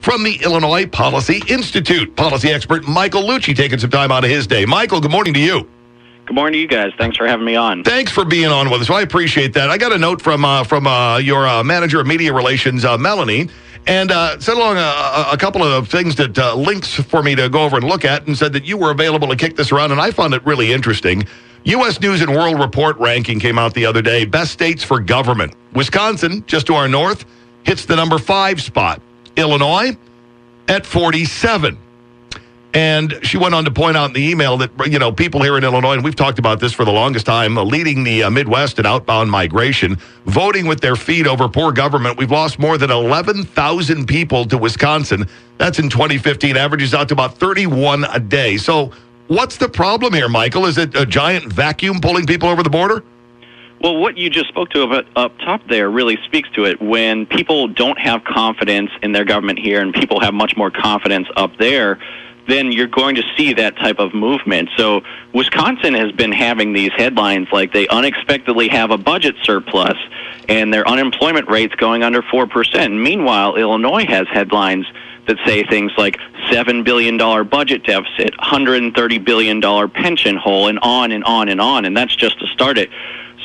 From the Illinois Policy Institute, policy expert Michael Lucci taking some time out of his day. Michael, good morning to you. Good morning to you guys. Thanks for having me on. Thanks for being on with us. Well, I appreciate that. I got a note from your manager of media relations, Melanie, and sent along a couple of things that links for me to go over and look at, and said that you were available to kick this around, and I found it really interesting. U.S. News and World Report ranking came out the other day. Best states for government. Wisconsin, just to our north, hits the number 5 spot. Illinois at 47. And she went on to point out in the email that, people here in Illinois, and we've talked about this for the longest time, leading the Midwest in outbound migration, voting with their feet over poor government. We've lost more than 11,000 people to Wisconsin. That's in 2015, averages out to about 31 a day. So what's the problem here, Michael? Is it a giant vacuum pulling people over the border? Well, what you just spoke to up top there really speaks to it. When people don't have confidence in their government here and people have much more confidence up there, then you're going to see that type of movement. So Wisconsin has been having these headlines like they unexpectedly have a budget surplus and their unemployment rate's going under 4%. Meanwhile, Illinois has headlines that say things like $7 billion budget deficit, $130 billion pension hole, and on and on and on. And that's just to start it.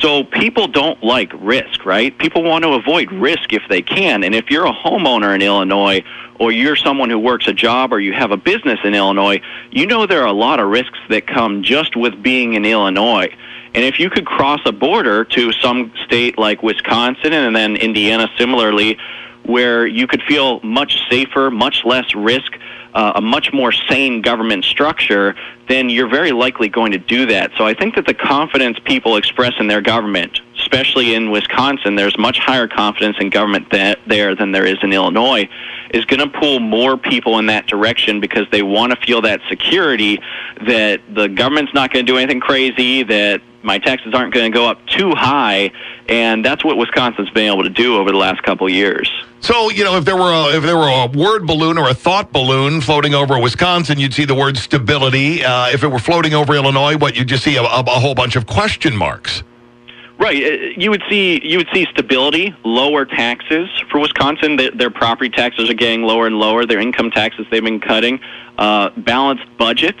So people don't like risk, right? People want to avoid risk if they can. And if you're a homeowner in Illinois, or you're someone who works a job, or you have a business in Illinois, you know there are a lot of risks that come just with being in Illinois. And if you could cross a border to some state like Wisconsin and then Indiana similarly, where you could feel much safer, much less risk, a much more sane government structure, then you're very likely going to do that. So I think that the confidence people express in their government, especially in Wisconsin, there's much higher confidence in government there than there is in Illinois, is going to pull more people in that direction because they want to feel that security that the government's not going to do anything crazy, that my taxes aren't going to go up too high, and that's what Wisconsin's been able to do over the last couple of years. So, if there were a word balloon or a thought balloon floating over Wisconsin, you'd see the word stability. If it were floating over Illinois, you'd just see a whole bunch of question marks. Right. You would see stability, lower taxes. For Wisconsin, their property taxes are getting lower and lower. Their income taxes they've been cutting. Balanced budgets,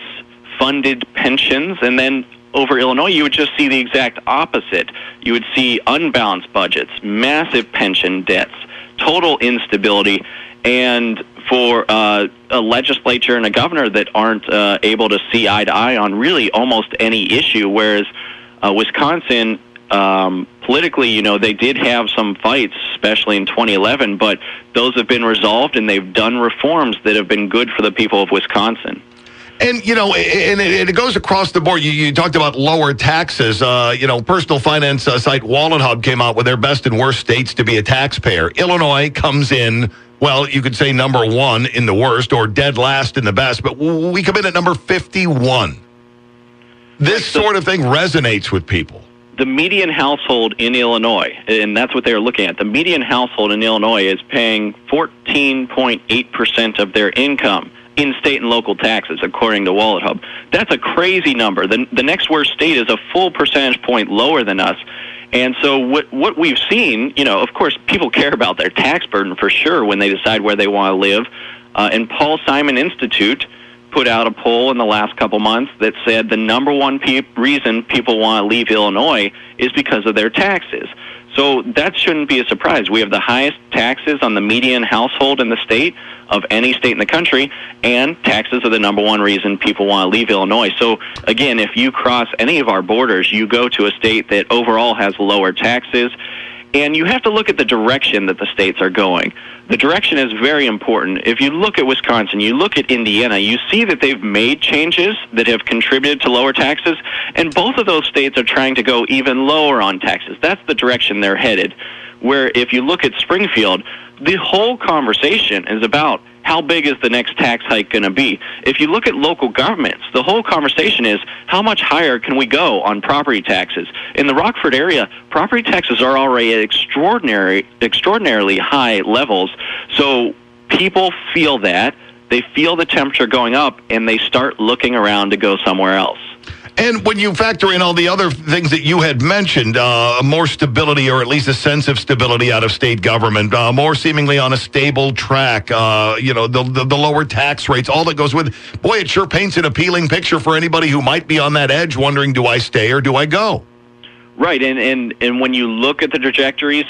funded pensions, and then over Illinois, you would just see the exact opposite. You would see unbalanced budgets, massive pension debts, total instability, and for a legislature and a governor that aren't able to see eye to eye on really almost any issue, whereas Wisconsin, politically, they did have some fights, especially in 2011, but those have been resolved, and they've done reforms that have been good for the people of Wisconsin. And, and it goes across the board. You talked about lower taxes. Personal finance site Wallet Hub came out with their best and worst states to be a taxpayer. Illinois comes in, well, you could say number 1 in the worst or dead last in the best, but we come in at number 51. This sort of thing resonates with people. The median household in Illinois, and that's what they're looking at, the median household in Illinois is paying 14.8% of their income in state and local taxes, according to Wallet Hub. That's a crazy number. The next worst state is a full percentage point lower than us. And so what we've seen, of course, people care about their tax burden for sure when they decide where they want to live. And Paul Simon Institute put out a poll in the last couple months that said the number one reason people want to leave Illinois is because of their taxes. So that shouldn't be a surprise. We have the highest taxes on the median household in the state of any state in the country, and taxes are the number one reason people want to leave Illinois. So, again, if you cross any of our borders, you go to a state that overall has lower taxes, and you have to look at the direction that the states are going. The direction is very important. If you look at Wisconsin, you look at Indiana, you see that they've made changes that have contributed to lower taxes, and both of those states are trying to go even lower on taxes. That's the direction they're headed. Where if you look at Springfield, the whole conversation is about how big is the next tax hike going to be. If you look at local governments, the whole conversation is how much higher can we go on property taxes. In the Rockford area, property taxes are already at extraordinarily high levels. So people feel that. They feel the temperature going up, and they start looking around to go somewhere else. And when you factor in all the other things that you had mentioned, more stability, or at least a sense of stability out of state government, more seemingly on a stable track, the lower tax rates, all that goes with it, boy, it sure paints an appealing picture for anybody who might be on that edge wondering, do I stay or do I go? Right, and when you look at the trajectories,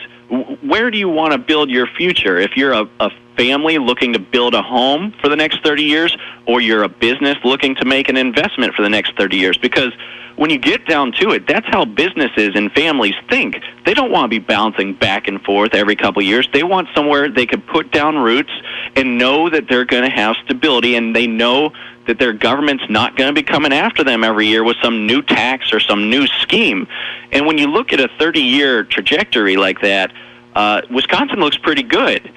where do you want to build your future? If you're a family looking to build a home for the next 30 years, or you're a business looking to make an investment for the next 30 years, because when you get down to it, that's how businesses and families think. They don't want to be bouncing back and forth every couple of years. They want somewhere they can put down roots and know that they're going to have stability, and they know that their government's not going to be coming after them every year with some new tax or some new scheme. And when you look at a 30-year trajectory like that, Wisconsin looks pretty good.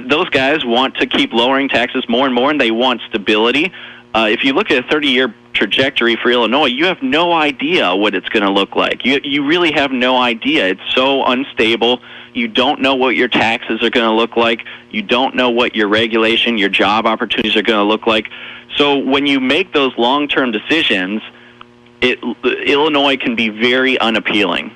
Those guys want to keep lowering taxes more and more, and they want stability. If you look at a 30-year trajectory for Illinois, you have no idea what it's going to look like. You really have no idea. It's so unstable. You don't know what your taxes are going to look like. You don't know what your regulation, your job opportunities are going to look like. So when you make those long-term decisions, Illinois can be very unappealing.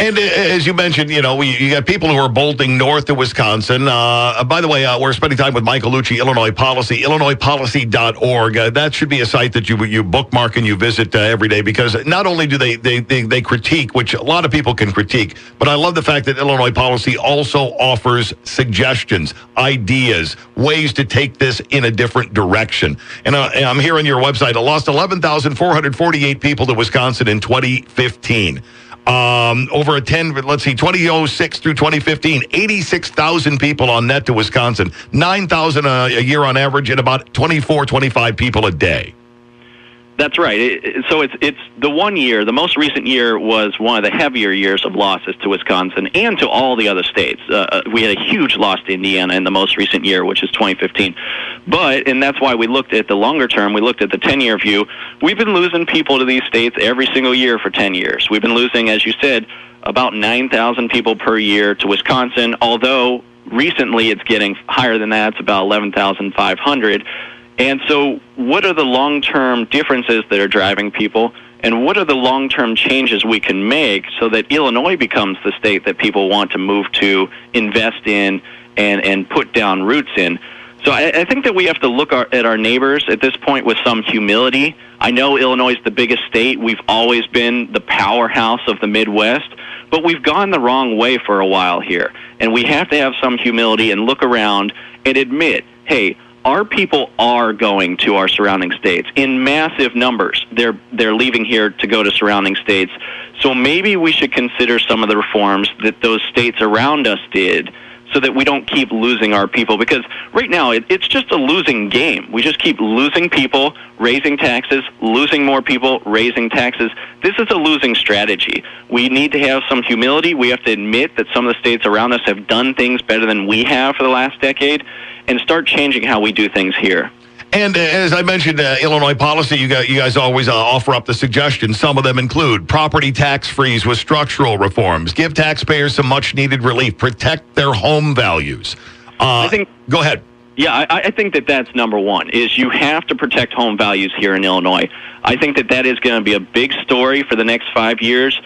And as you mentioned, you got people who are bolting north to Wisconsin. By the way, we're spending time with Michael Lucci, Illinois Policy, illinoispolicy.org. That should be a site that you bookmark and you visit every day, because not only do they critique, which a lot of people can critique, but I love the fact that Illinois Policy also offers suggestions, ideas, ways to take this in a different direction. And I'm here on your website. I lost 11,448 people to Wisconsin in 2015. Over 2006 through 2015, 86,000 people on net to Wisconsin, 9,000 a year on average, and about 25 people a day. That's right. So it's the 1 year, the most recent year was one of the heavier years of losses to Wisconsin and to all the other states. We had a huge loss to Indiana in the most recent year, which is 2015. And that's why we looked at the longer term. We looked at the 10-year view. We've been losing people to these states every single year for 10 years. We've been losing, as you said, about 9,000 people per year to Wisconsin, although recently it's getting higher than that. It's about 11,500. And so what are the long-term differences that are driving people, and what are the long-term changes we can make so that Illinois becomes the state that people want to move to, invest in, and put down roots in? So I think that we have to look at our neighbors at this point with some humility. I know Illinois is the biggest state. We've always been the powerhouse of the Midwest, but we've gone the wrong way for a while here. And we have to have some humility and look around and admit, hey, our people are going to our surrounding states in massive numbers. They're leaving here to go to surrounding states. So maybe we should consider some of the reforms that those states around us did, so that we don't keep losing our people. Because right now, it's just a losing game. We just keep losing people, raising taxes, losing more people, raising taxes. This is a losing strategy. We need to have some humility. We have to admit that some of the states around us have done things better than we have for the last decade, and start changing how we do things here. And as I mentioned, Illinois Policy, you guys always offer up the suggestions. Some of them include property tax freeze with structural reforms, give taxpayers some much-needed relief, protect their home values. Go ahead. Yeah, I think that's number one, is you have to protect home values here in Illinois. I think that is going to be a big story for the next 5 years.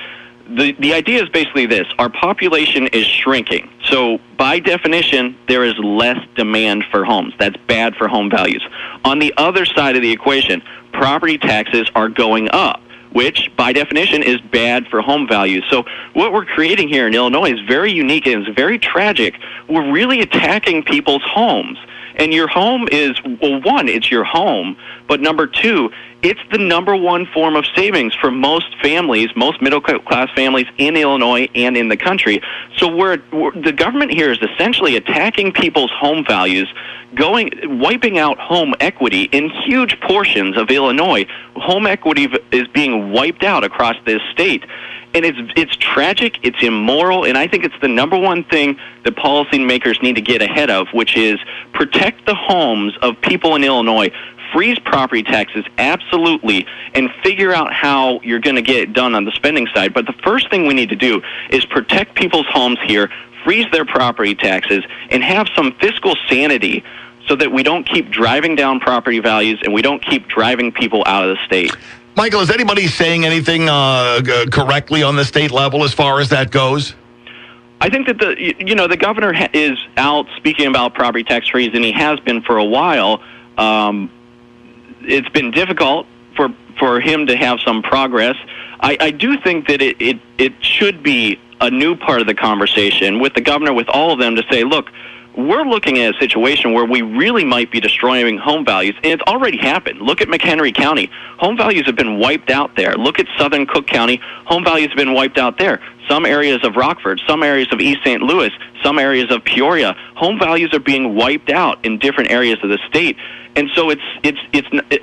The idea is basically this. Our population is shrinking. So by definition, there is less demand for homes. That's bad for home values. On the other side of the equation, property taxes are going up, which by definition is bad for home values. So what we're creating here in Illinois is very unique and it's very tragic. We're really attacking people's homes. And your home is, well, one, it's your home, but number two, it's the number one form of savings for most families, most middle-class families in Illinois and in the country. So the government here is essentially attacking people's home values, wiping out home equity in huge portions of Illinois. Home equity is being wiped out across this state. And it's tragic, it's immoral, and I think it's the number one thing that policymakers need to get ahead of, which is protect the homes of people in Illinois, freeze property taxes, absolutely, and figure out how you're going to get it done on the spending side. But the first thing we need to do is protect people's homes here, freeze their property taxes, and have some fiscal sanity so that we don't keep driving down property values and we don't keep driving people out of the state. Michael, is anybody saying anything correctly on the state level as far as that goes? I think that the governor is out speaking about property tax freeze, and he has been for a while. It's been difficult for him to have some progress. I do think that it should be a new part of the conversation with the governor, with all of them, to say, look, we're looking at a situation where we really might be destroying home values, and it's already happened. Look at McHenry County. Home values have been wiped out there. Look at Southern Cook County. Home values have been wiped out there. Some areas of Rockford, some areas of East St. Louis, some areas of Peoria. Home values are being wiped out in different areas of the state. And so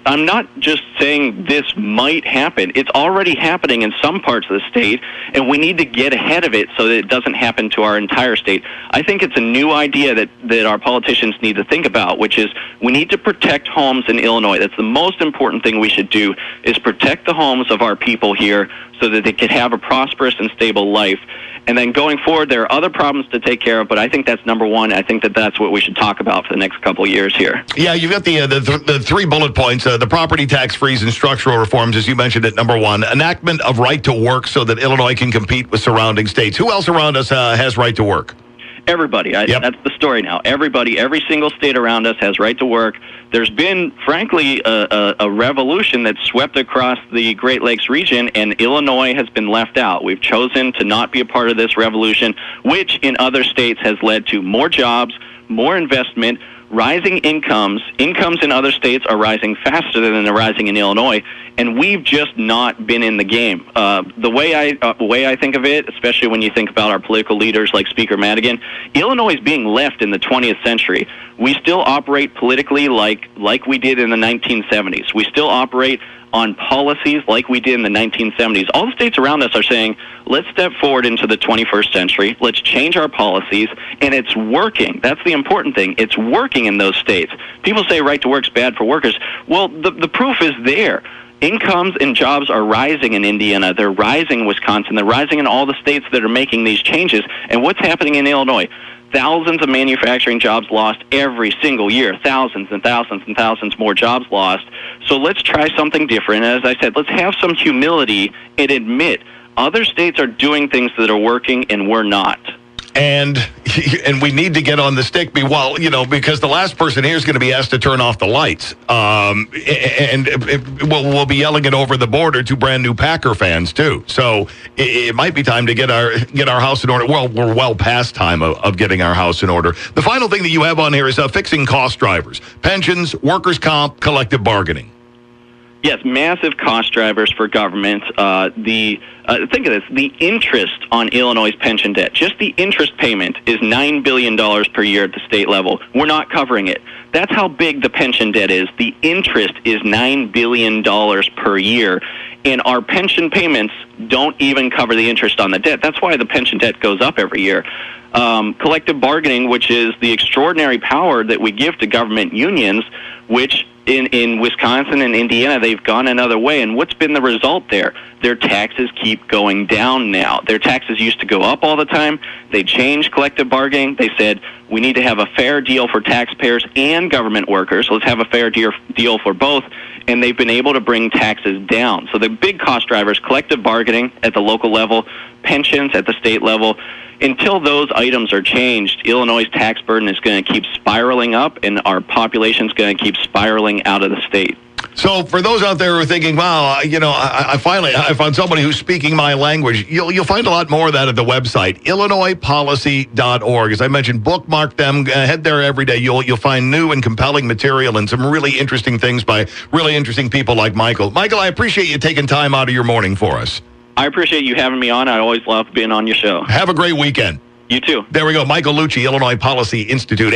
I'm not just saying this might happen. It's already happening in some parts of the state, and we need to get ahead of it so that it doesn't happen to our entire state. I think it's a new idea that our politicians need to think about, which is we need to protect homes in Illinois. That's the most important thing we should do, is protect the homes of our people here so that they can have a prosperous and stable life. And then going forward, there are other problems to take care of, but I think that's number one. I think that's what we should talk about for the next couple of years here. Yeah, you've got the 3 bullet points, the property tax freeze and structural reforms, as you mentioned at number 1. Enactment of right to work so that Illinois can compete with surrounding states. Who else around us has right to work? Everybody. Yep. That's the story now. Everybody, every single state around us has right to work. There's been, frankly, a revolution that swept across the Great Lakes region, and Illinois has been left out. We've chosen to not be a part of this revolution, which in other states has led to more jobs, more investment, rising incomes. Incomes in other states are rising faster than they're rising in Illinois, and we've just not been in the game. The way I think of it, especially when you think about our political leaders like Speaker Madigan, Illinois is being left in the 20th century. We still operate politically like we did in the 1970s. We still operate on policies like we did in the 1970s. All the states around us are saying, let's step forward into the 21st century, let's change our policies, and it's working. That's the important thing. It's working in those states. People say right to work's bad for workers. Well, the proof is there. Incomes and jobs are rising in Indiana. They're rising in Wisconsin. They're rising in all the states that are making these changes. And what's happening in Illinois? Thousands of manufacturing jobs lost every single year. Thousands and thousands and thousands more jobs lost. So let's try something different. And as I said, let's have some humility and admit other states are doing things that are working and we're not. And we need to get on the stick, because the last person here is going to be asked to turn off the lights. We'll be yelling it over the border to brand new Packer fans too. So it might be time to get our house in order. Well, we're well past time of getting our house in order. The final thing that you have on here is fixing cost drivers, pensions, workers' comp, collective bargaining. Yes, massive cost drivers for government. Think of this, the interest on Illinois' pension debt, just the interest payment is $9 billion per year at the state level. We're not covering it. That's how big the pension debt is. The interest is $9 billion per year, and our pension payments don't even cover the interest on the debt. That's why the pension debt goes up every year. Collective bargaining, which is the extraordinary power that we give to government unions, which in Wisconsin and Indiana, they've gone another way. And what's been the result there? Their taxes keep going down now. Their taxes used to go up all the time. They changed collective bargaining. They said, we need to have a fair deal for taxpayers and government workers. Let's have a fair deal for both. And they've been able to bring taxes down. So the big cost drivers, collective bargaining at the local level, pensions at the state level. Until those items are changed, Illinois' tax burden is going to keep spiraling up, and our population is going to keep spiraling out of the state. So for those out there who are thinking, wow, I finally found somebody who's speaking my language, you'll find a lot more of that at the website, illinoispolicy.org. As I mentioned, bookmark them, head there every day. You'll find new and compelling material and some really interesting things by really interesting people like Michael. Michael, I appreciate you taking time out of your morning for us. I appreciate you having me on. I always love being on your show. Have a great weekend. You too. There we go. Michael Lucci, Illinois Policy Institute.